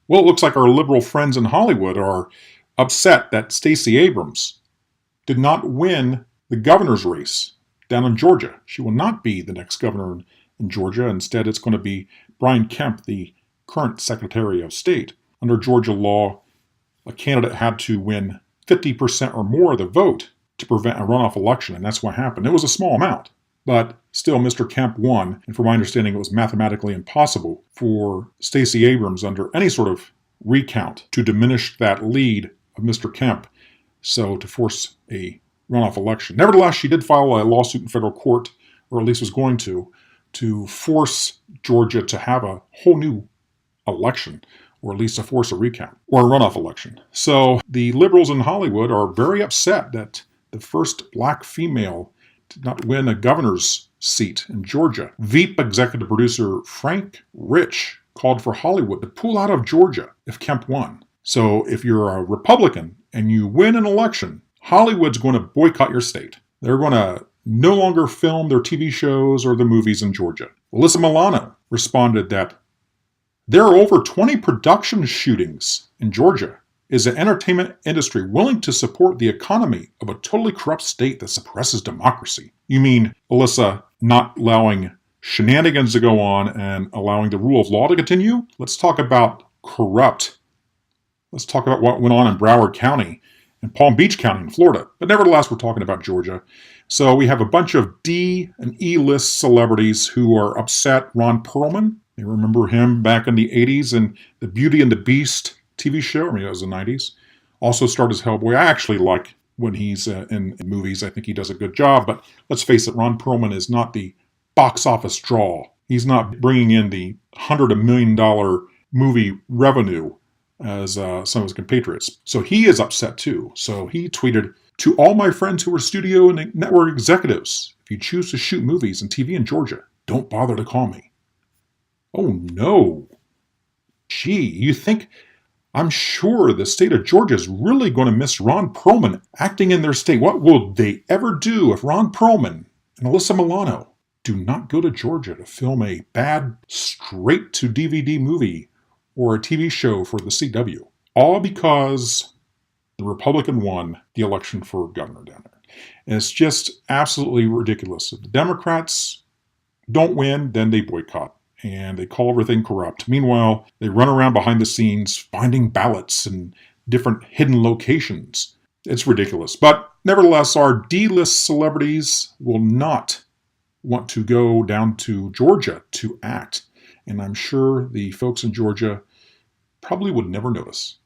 Well, it looks like our liberal friends in Hollywood are upset that Stacey Abrams did not win the governor's race down in Georgia. She will not be the next governor in Georgia. Instead, it's going to be Brian Kemp, the current Secretary of State. Under Georgia law, a candidate had to win 50% or more of the vote to prevent a runoff election, and that's what happened. It was a small amount, but still Mr. Kemp won, and from my understanding, it was mathematically impossible for Stacey Abrams under any sort of recount to diminish that lead of Mr. Kemp, so to force a runoff election. Nevertheless, she did file a lawsuit in federal court, or at least was going to force Georgia to have a whole new election, or at least to force a recount, or a runoff election. So the liberals in Hollywood are very upset that the first black female did not win a governor's seat in Georgia. Veep executive producer Frank Rich called for Hollywood to pull out of Georgia if Kemp won. So if you're a Republican and you win an election, Hollywood's going to boycott your state. They're going to no longer film their TV shows or the movies in Georgia. Alyssa Milano responded that there are over 20 production shootings in Georgia. Is the entertainment industry willing to support the economy of a totally corrupt state that suppresses democracy? You mean, Alyssa, not allowing shenanigans to go on and allowing the rule of law to continue? Let's talk about corrupt. Let's talk about what went on in Broward County and Palm Beach County in Florida. But nevertheless, we're talking about Georgia. So we have a bunch of D and E-list celebrities who are upset. Ron Perlman, you remember him back in the 80s in the Beauty and the Beast TV show. I mean, it was the 90s. Also starred as Hellboy. I actually like when he's in movies. I think he does a good job. But let's face it, Ron Perlman is not the box office draw. He's not bringing in the $100 million movie revenue as some of his compatriots. So he is upset too. So he tweeted, "To all my friends who are studio and network executives, if you choose to shoot movies and TV in Georgia, don't bother to call me." Oh no. Gee, you think... I'm sure the state of Georgia is really going to miss Ron Perlman acting in their state. What will they ever do if Ron Perlman and Alyssa Milano do not go to Georgia to film a bad straight-to-DVD movie or a TV show for the CW? All because the Republican won the election for governor down there. And it's just absolutely ridiculous. If the Democrats don't win, then they boycott. And they call everything corrupt. Meanwhile, they run around behind the scenes finding ballots in different hidden locations. It's ridiculous. But nevertheless, our D-list celebrities will not want to go down to Georgia to act. And I'm sure the folks in Georgia probably would never notice.